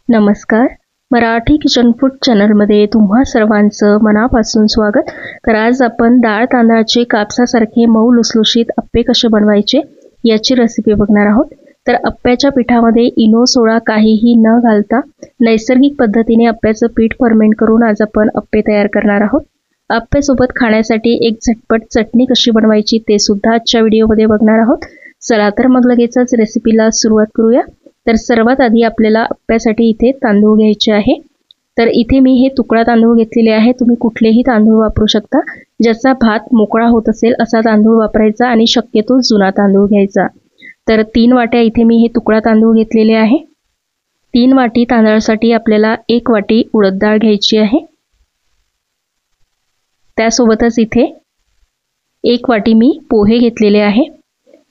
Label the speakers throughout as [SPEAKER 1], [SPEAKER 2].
[SPEAKER 1] नमस्कार. Marathi kitchen food चॅनलमध्ये तुम्हा सर्वांचं मनापासून स्वागत. तर आज आपण डाळ तांदळाचे कापसासारखे मऊ लुसलुशीत अप्पे कसे बनवायचे याची रेसिपी बघणार आहोत. तर अप्प्याच्या पिठामध्ये इनो सोडा काहीही न घालता नैसर्गिक पद्धतीने अप्प्याचं पीठ फर्मेंट करून आज आपण अप्पे तयार करणार आहोत. अप्प्यासोबत खाण्यासाठी एक झटपट चटणी कशी बनवायची ते सुद्धा आजच्या व्हिडिओमध्ये बघणार आहोत. चला तर मग लगेचच रेसिपीला सुरुवात करूया. तर सर्वात आधी आपल्याला अप्प्यासाठी इथे तांदूळ घ्यायचे आहे. तर इथे मी हे तुकडा तांदूळ घेतलेले आहे. तुम्ही कुठलेही तांदूळ वापरू शकता. ज्याचा भात मोकळा होत असेल असा तांदूळ वापरायचा आणि शक्यतो जुना तांदूळ घ्यायचा. तर 3 वाट्या इथे मी हे तुकडा तांदूळ घेतलेले आहे. 3 वाटी तांदळासाठी आपल्याला 1 वाटी उडद डाळ घ्यायची आहे. त्यासोबतच इथे 1 वाटी मी पोहे घेतलेले आहे.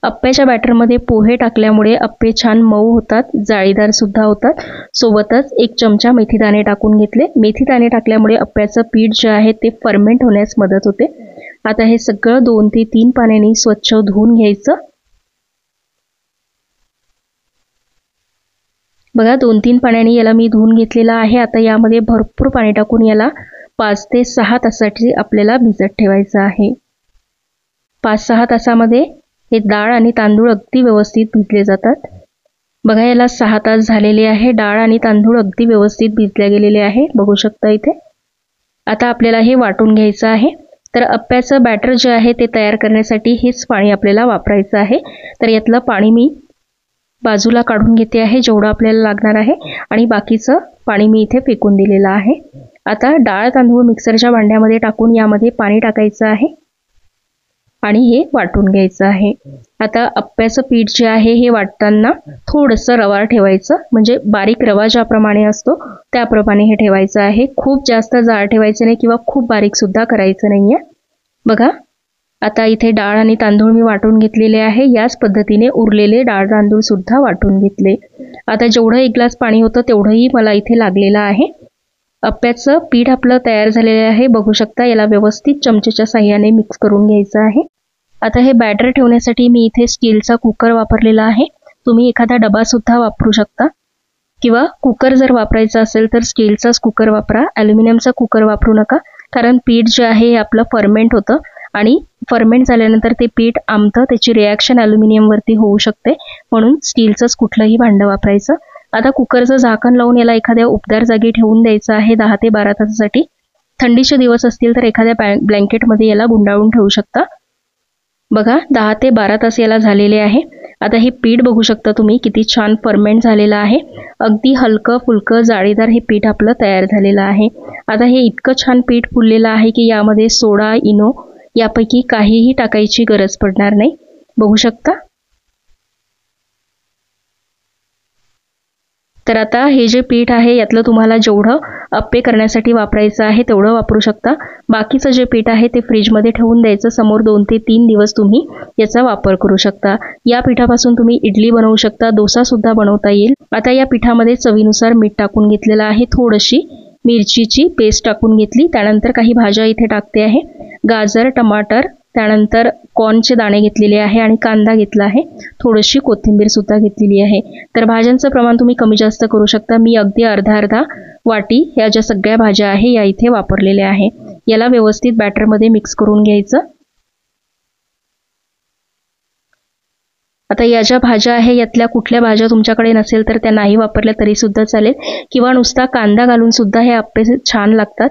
[SPEAKER 1] अप्प्याच्या बॅटरमध्ये पोहे टाकल्यामुळे अप्पे छान मऊ होतात, जाळीदार सुद्धा होतात. सोबतच 1 चमचा मेथीदाणे टाकून घेतले. मेथीदाणे टाकल्यामुळे अप्प्याचं पीठ जे आहे ते फर्मेंट होण्यास मदत होते. आता हे सगळं 2 ते 3 पाण्याने स्वच्छ धुवून घ्यायचं. बघा 2-3 पाण्याने याला मी धुवून घेतलेला आहे. आता यामध्ये भरपूर पाणी टाकून याला 5 ते 6 तासासाठी आपल्याला भिजत ठेवायचं आहे. 5-6 तासामध्ये हे डाळ आणि तांदूळ अगदी व्यवस्थित भिजले जातात. बघा याला 6 तास झालेले आहे. डाळ आणि तांदूळ अगदी व्यवस्थित भिजले गेलेले आहे, बघू शकता इथे. आता आपल्याला हे वाटून घ्यायचं आहे. तर अप्प्याचं बॅटर जे आहे ते तयार करण्यासाठी हेच पाणी आपल्याला वापरायचं आहे. तर यातलं पाणी मी बाजूला काढून घेते आहे जेवढं आपल्याला लागणार आहे आणि बाकीचं पाणी मी इथे फेकून दिलेलं आहे. आता डाळ तांदूळ मिक्सरच्या भांड्यामध्ये टाकून यामध्ये पाणी टाकायचं आहे आणि हे वाटून घ्यायचं आहे. आता अप्प्याचं पीठ जे आहे हे वाटताना थोडंसं रवाळ ठेवायचं, म्हणजे बारीक रवा ज्याप्रमाणे असतो त्याप्रमाणे हे ठेवायचं आहे. खूप जास्त जाड ठेवायचं नाही किंवा खूप बारीक सुद्धा करायचं नाहीये. बघा आता इथे डाळ आणि तांदूळ मी वाटून घेतलेले आहे. याच पद्धतीने उरलेले डाळ तांदूळ सुद्धा वाटून घेतले. आता जेवढं 1 ग्लास पाणी होतं तेवढंही मला इथे लागलेलं आहे. अप्प्याचं पीठ आपलं तयार झालेलं आहे, बघू शकता. याला व्यवस्थित चमचेच्या साहाय्याने मिक्स करून घ्यायचं आहे. आता हे बॅटर ठेवण्यासाठी मी इथे स्टीलचा कुकर वापरलेला आहे. तुम्ही एखादा डबा सुद्धा वापरू शकता किंवा कुकर जर वापरायचा असेल तर स्टीलचाच कुकर वापरा. ॲल्युमिनियमचा कुकर वापरू नका, कारण पीठ जे आहे हे आपलं फर्मेंट होतं आणि फर्मेंट झाल्यानंतर ते पीठ आंबतं, त्याची रिॲक्शन ॲल्युमिनियमवरती होऊ शकते. म्हणून स्टीलचंच कुठलंही भांडं वापरायचं. आता कुकरचं झाकण लावून याला एखाद्या उबदार जागी ठेवून द्यायचं आहे 10 ते 12 तासासाठी. थंडीचे दिवस असतील तर एखाद्या ब्लँकेटमध्ये याला गुंडाळून ठेवू शकता. बघा 10 ते 12 तास याला झालेले आहे. आता हे पीठ बघू शकता तुम्ही किती छान फर्मेंट झालेलं आहे. अगदी हलकं फुलकं जाळीदार हे पीठ आपलं तयार झालेलं आहे. आता हे इतकं छान पीठ फुललेलं आहे की यामध्ये सोडा, इनो यापैकी काहीही टाकायची गरज पडणार नाही, बघू शकता. तर आता हे जे पीठ आहे यातलं तुम्हाला जेवढं अप्पे करण्यासाठी वापरायचं आहे तेवढं वापरू शकता. बाकीचं जे पीठ आहे ते फ्रीजमध्ये ठेवून द्यायचं. समोर 2 ते 3 दिवस तुम्ही याचा वापर करू शकता. या पिठापासून तुम्ही इडली बनवू शकता, डोसा सुद्धा बनवता येईल. आता या पिठामध्ये चवीनुसार मीठ टाकून घेतलेलं आहे. थोडीशी मिरचीची पेस्ट टाकून घेतली. त्यानंतर काही भाज्या इथे टाकते आहे. गाजर, टमाटर, त्यानंतर कॉर्नचे दाणे घेतलेले आहे आणि कांदा घेतला आहे. थोडीशी कोथिंबीर सुद्धा घेतलेली आहे. तर भाज्यांचं प्रमाण तुम्ही कमी जास्त करू शकता. मी अगदी अर्धा वाटी या ज्या सगळ्या भाज्या आहे या इथे वापरलेल्या आहे. याला व्यवस्थित बॅटरमध्ये मिक्स करून घ्यायचं. आता या ज्या भाज्या आहे यातल्या कुठल्या भाज्या तुमच्याकडे नसेल तर त्या नाही वापरल्या तरी सुद्धा चालेल, किंवा नुसता कांदा घालून सुद्धा हे अप्पे छान लागतात.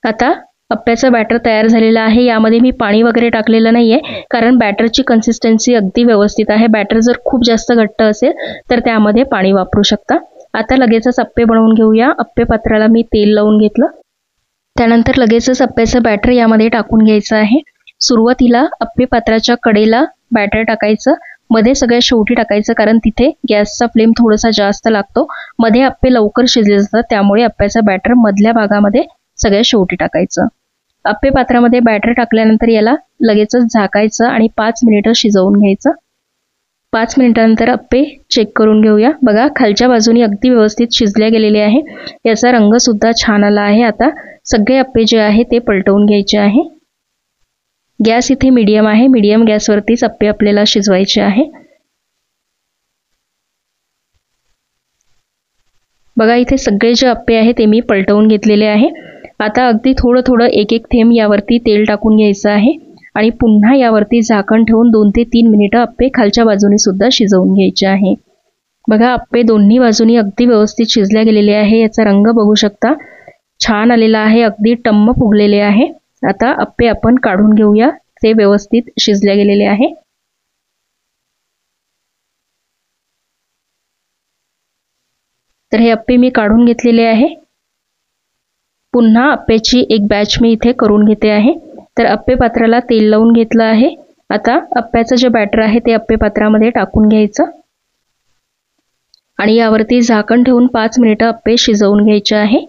[SPEAKER 1] आता अप्प्याचं बॅटर तयार झालेलं आहे. यामध्ये मी पाणी वगैरे टाकलेलं नाहीये, कारण बॅटरची कन्सिस्टन्सी अगदी व्यवस्थित आहे. बॅटर जर खूप जास्त घट्ट असेल तर त्यामध्ये पाणी वापरू शकता. आता लगेचच अप्पे बनवून घेऊया. अप्पे पात्राला मी तेल लावून घेतलं. त्यानंतर लगेचच अप्प्याचं बॅटर यामध्ये टाकून घ्यायचं आहे. सुरुवातीला अप्पे पात्राच्या कडेला बॅटर टाकायचं, मध्ये सगळ्यात शेवटी टाकायचं, कारण तिथे गॅसचा फ्लेम थोडासा जास्त लागतो. मध्ये अप्पे लवकर शिजले जातात, त्यामुळे अप्प्याचं बॅटर मधल्या भागामध्ये सगळ्यात शेवटी टाकायचं. अप्पे पात्रामध्ये बॅटर टाकल्यानंतर याला लगेचच झाकायचं आणि 5 मिनिटं शिजवून घ्यायचं. 5 मिनिटांनंतर अप्पे चेक करून घेऊया. बघा खालच्या बाजूनी अगदी व्यवस्थित शिजले गेलेले आहे. याचा रंग सुद्धा छान आला आहे. आता सगळे अप्पे जे आहे ते पलटवून घ्यायचे आहे. गॅस इथे मीडियम आहे. मीडियम गॅसवरतीच अप्पे आपल्याला शिजवायचे आहे. बघा इथे सगळे जे अप्पे आहे ते मी पलटवून घेतलेले आहे। आता अगदी थोडं थोडं एक एक थेंब यावरती तेल टाकून घ्यायचं आहे आणि पुन्हा यावरती झाकण ठेवून 2 ते 3 मिनिटं अप्पे खालच्या बाजूने सुद्धा शिजवून घ्यायचे आहे। बघा अप्पे दोन्ही बाजूनी अगदी व्यवस्थित शिजल्या गेलेले आहे। याचा रंग बघू शकता, छान आलेला आहे, अगदी टम्म फुगलेले आहे। आता अप्पे आपण काढून घेऊया, ते व्यवस्थित शिजल्या गेलेले आहे। तर हे अप्पे मी काढून घेतलेले आहे। पुन्हा अप्प्याची एक बॅच मी इथे करून घेते आहे। तर अप्पे पात्राला तेल लावून घेतलं आहे। आता अप्प्याचं जे बॅटर आहे ते अप्पे पात्रामध्ये टाकून घ्यायचं आणि यावरती झाकण ठेवून 5 मिनिटं अप्पे शिजवून घ्यायचे आहे।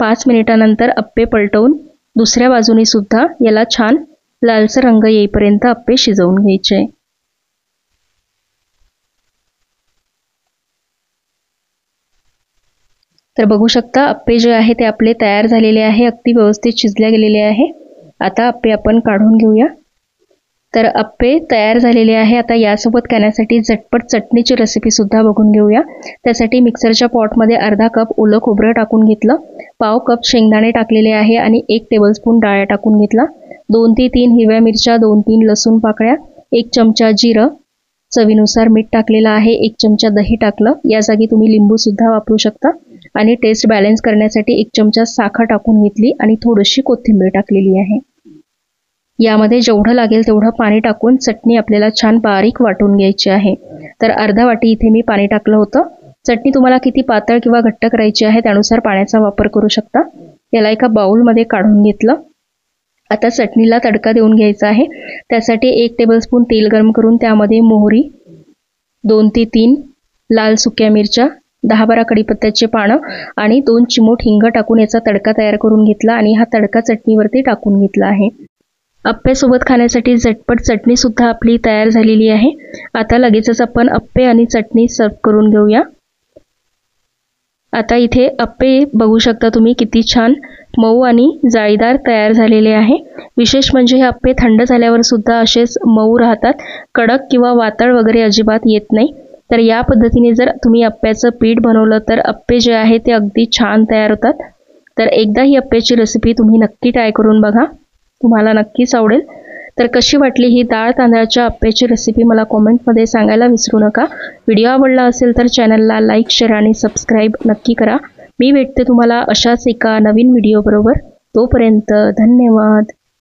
[SPEAKER 1] 5 मिनिटानंतर अप्पे पलटवून दुसऱ्या बाजूने सुद्धा याला छान लालसर रंग येईपर्यंत अप्पे शिजवून घ्यायचे। तर बघू शकता अप्पे जे आहे ते आपले तयार झालेले आहे, अगदी व्यवस्थित शिजल्या गेलेले आहे। आता अप्पे आपण काढून घेऊया। तर अप्पे तयार झालेले आहे। आता यासोबत खाण्यासाठी झटपट चटणीची रेसिपी सुद्धा बघून घेऊया। त्यासाठी मिक्सरच्या पॉटमध्ये अर्धा कप ओलं खोबरं टाकून घेतलं, पाव कप शेंगदाणे टाकलेले आहे आणि 1 टेबलस्पून डाळ टाकून घेतला, 2 ते 3 हिरव्या मिरच्या, 2-3 लसूण पाकळ्या, 1 चमचा जिरं, चवीनुसार मीठ टाकलेलं आहे, 1 चमचा दही टाकलं, या जागी तुम्ही लिंबू सुद्धा वापरू शकता आणि टेस्ट बॅलन्स करण्यासाठी 1 चमचा साखर टाकून घेतली आणि थोडीशी कोथिंबीर टाकलेली आहे। यामध्ये जेवढं लागेल तेवढं पाणी टाकून चटणी आपल्याला छान बारीक वाटून घ्यायची आहे। तर अर्धा वाटी इथे मी पाणी टाकलं होतं। चटणी तुम्हाला किती पातळ किंवा घट्ट करायची आहे त्यानुसार पाण्याचा वापर करू शकता। याला एका बाउलमध्ये काढून घेतलं। आता चटणीला तडका देऊन घ्यायचा आहे। त्यासाठी 1 टेबलस्पून तेल गरम करून त्यामध्ये मोहरी, 2 ते 3 लाल सुक्या मिरच्या, 10-12 कढीपत्त्याचे पानं आणि 2 चिमूट हिंग टाकून याचा तडका तयार करून घेतला आणि हा तडका चटणीवरती टाकून घेतला आहे। अप्प्यासोबत खाण्यासाठी झटपट चटणी सुद्धा आपली तयार झालेली आहे। आता लगेचच आपण अप्पे आणि चटणी सर्व करून घेऊया। आता इथे अप्पे बघू शकता तुम्ही किती छान मऊ आणि जाळीदार तयार झालेले आहे। विशेष म्हणजे हे अप्पे थंड झाल्यावर सुद्धा असेच मऊ राहतात, कडक किंवा वातळ वगैरे अजिबात येत नाही। तर या पद्धतीने जर तुम्ही अप्प्याचं पीठ बनवलं तर अप्पे जे आहे ते अगदी छान तयार होतात। तर एकदा ही अप्प्याची रेसिपी तुम्ही नक्की ट्राय करून बघा, तुम्हाला नक्कीच आवडेल। तर कशी वाटली ही डाळ तांदळाच्या अप्प्याची रेसिपी मला कमेंटमध्ये सांगायला विसरू नका। व्हिडिओ आवडला असेल तर चॅनलला लाईक, शेअर आणि सबस्क्राईब नक्की करा। मी भेटते तुम्हाला अशाच एका नवीन व्हिडिओ बरोबर। तोपर्यंत धन्यवाद।